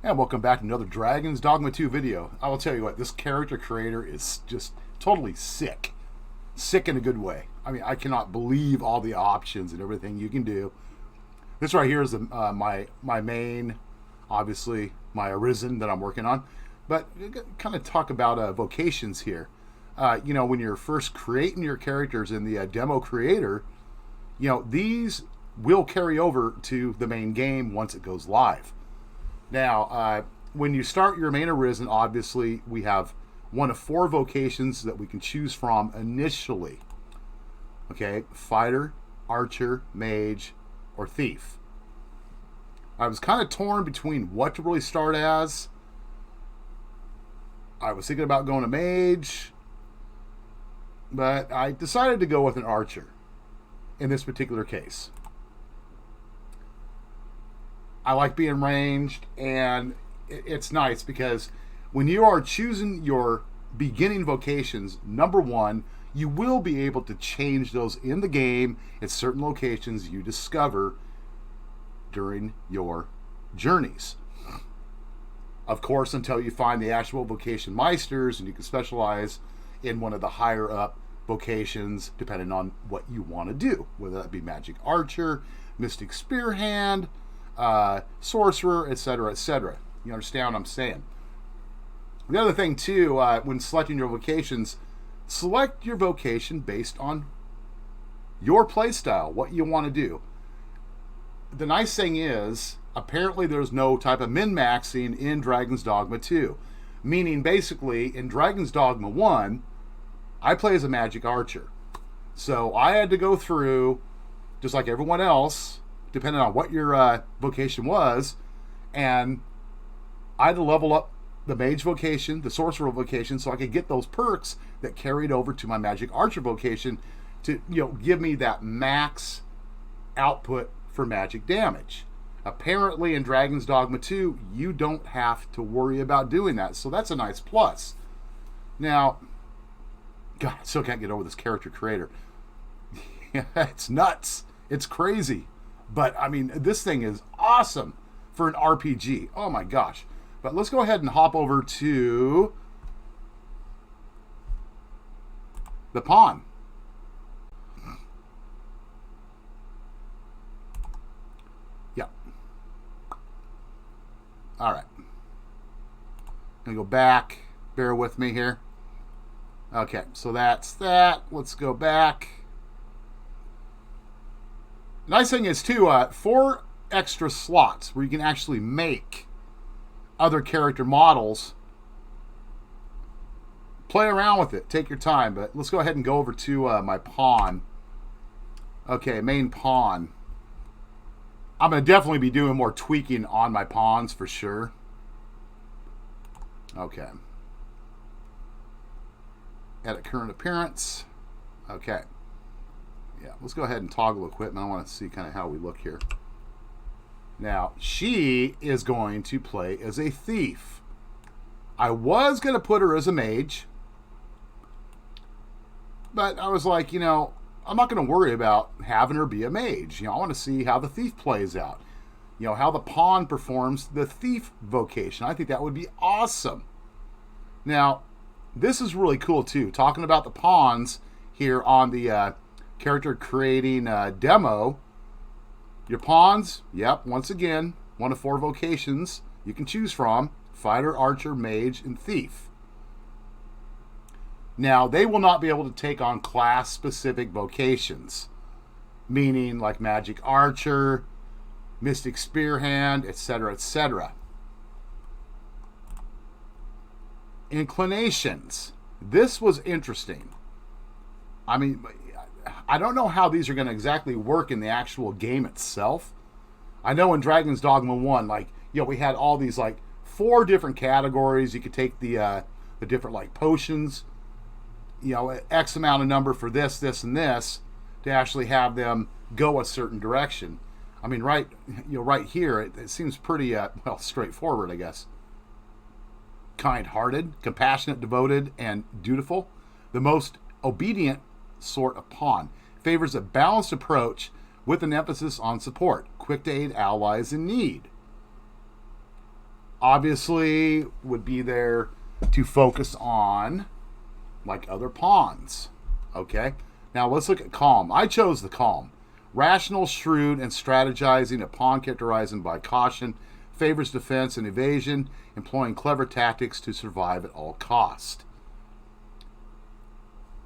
And welcome back to another Dragons Dogma 2 video. I will tell you what, this character creator is just totally sick. Sick in a good way. I mean, I cannot believe all the options and everything you can do. This right here is my main, obviously, my Arisen that I'm working on. But kind of talk about vocations here. When you're first creating your characters in the demo creator, these will carry over to the main game once it goes live. Now, when you start your main Arisen, obviously, we have one of 4 vocations that we can choose from initially. Okay, fighter, archer, mage, or thief. I was kind of torn between what to really start as. I was thinking about going to mage, but I decided to go with an archer in this particular case. I like being ranged, and it's nice because when you are choosing your beginning vocations, number one, you will be able to change those in the game at certain locations you discover during your journeys. Of course, until you find the actual vocation meisters, and you can specialize in one of the higher up vocations depending on what you want to do, whether that be magic archer, mystic spear hand, sorcerer, etc., etc. You understand what I'm saying? The other thing too, when selecting your vocations, select your vocation based on your playstyle, what you want to do. The nice thing is, apparently there's no type of min-maxing in Dragon's Dogma 2. Meaning, basically, in Dragon's Dogma 1, I play as a magic archer. So I had to go through, just like everyone else, depending on what your vocation was, and I had to level up the mage vocation, the sorcerer vocation, so I could get those perks that carried over to my magic archer vocation to give me that max output for magic damage. Apparently in Dragon's Dogma 2, you don't have to worry about doing that, so that's a nice plus. Now, God, I still can't get over this character creator. It's nuts. It's crazy. But, I mean, this thing is awesome for an RPG. Oh, my gosh. But let's go ahead and hop over to the pawn. Yeah. All right. Gonna go back. Bear with me here. Okay, so that's that. Let's go back. Nice thing is, too, 4 extra slots where you can actually make other character models. Play around with it. Take your time. But let's go ahead and go over to my pawn. Okay, main pawn. I'm going to definitely be doing more tweaking on my pawns for sure. Okay. Edit current appearance. Okay. Yeah, let's go ahead and toggle equipment. I want to see kind of how we look here. Now, she is going to play as a thief. I was going to put her as a mage, but I was like, I'm not going to worry about having her be a mage. I want to see how the thief plays out. How the pawn performs the thief vocation. I think that would be awesome. Now, this is really cool too. Talking about the pawns here on the character creating demo. Your pawns, yep, once again, one of 4 vocations you can choose from: fighter, archer, mage, and thief. Now, they will not be able to take on class-specific vocations, meaning like magic archer, mystic spear hand, etc., etc. Inclinations. This was interesting. I mean, I don't know how these are going to exactly work in the actual game itself. I know in Dragon's Dogma 1, we had all these 4 different categories. You could take the different potions, X amount of number for this, this, and this to actually have them go a certain direction. I mean, right here, it seems pretty straightforward, I guess. Kind-hearted, compassionate, devoted, and dutiful. The most obedient sort of pawn. Favors a balanced approach with an emphasis on support. Quick to aid allies in need. obviously would be there to focus on like other pawns. Okay, now let's look at calm. I chose the calm. Rational, shrewd, and strategizing, a pawn characterized by caution, favors defense and evasion, employing clever tactics to survive at all cost.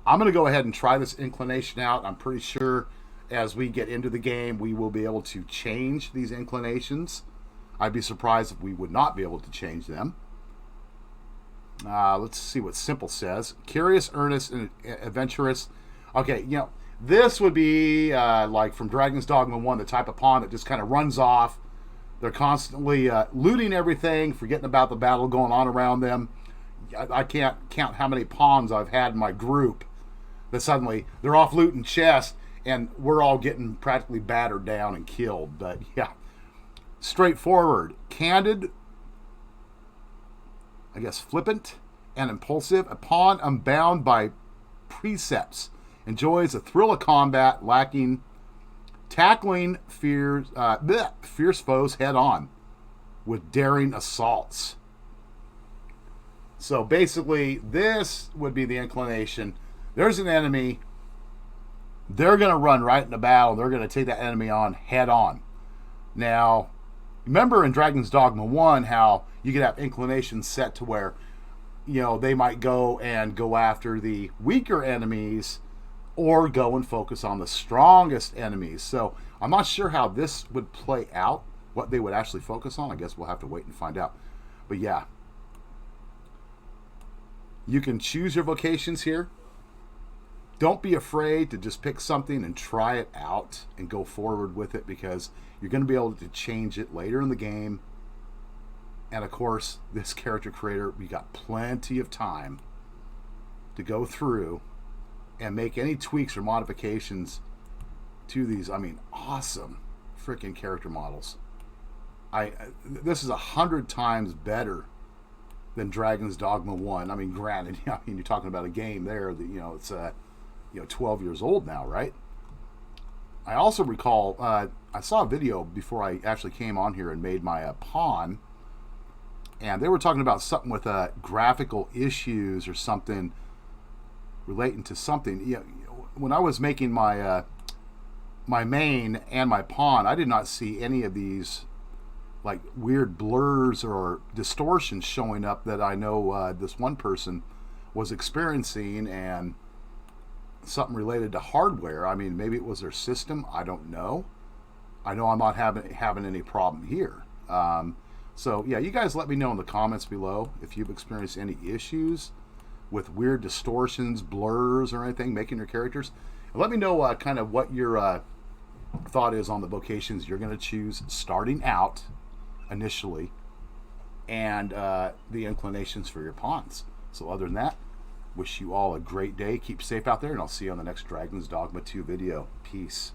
I'm going to go ahead and try this inclination out. I'm pretty sure as we get into the game, we will be able to change these inclinations. I'd be surprised if we would not be able to change them. Let's see what simple says. Curious, earnest, and adventurous. Okay, you know, this would be like from Dragon's Dogma 1, the type of pawn that just kind of runs off. They're constantly looting everything, forgetting about the battle going on around them. I can't count how many pawns I've had in my group that suddenly they're off looting chests and we're all getting practically battered down and killed. But yeah, straightforward, candid, I guess flippant and impulsive, a pawn unbound by precepts, enjoys the thrill of combat, lacking tackling fierce foes head on with daring assaults. So basically, this would be the inclination. There's an enemy. They're going to run right into battle. They're going to take that enemy on head on. Now, remember in Dragon's Dogma 1 how you could have inclinations set to where, you know, they might go after the weaker enemies or go and focus on the strongest enemies. So I'm not sure how this would play out, what they would actually focus on. I guess we'll have to wait and find out. But yeah, you can choose your vocations here. Don't be afraid to just pick something and try it out and go forward with it, because you're going to be able to change it later in the game. And of course, this character creator, we got plenty of time to go through and make any tweaks or modifications to these. I mean, awesome freaking character models. This is 100 times better than Dragon's Dogma 1. I mean, granted, I mean, you're talking about a game there that, you know, it's 12 years old now, right? I also recall I saw a video before I actually came on here and made my pawn, and they were talking about something with graphical issues or something relating to something. You know, when I was making my my main and my pawn, I did not see any of these like weird blurs or distortions showing up that I know this one person was experiencing, and something related to hardware. I mean, maybe it was their system. I don't know. I know I'm not having any problem here. So yeah, you guys let me know in the comments below if you've experienced any issues with weird distortions, blurs, or anything making your characters. And let me know kind of what your thought is on the vocations you're going to choose starting out initially, and the inclinations for your pawns. So other than that, wish you all a great day. Keep safe out there, and I'll see you on the next Dragon's Dogma 2 video. Peace.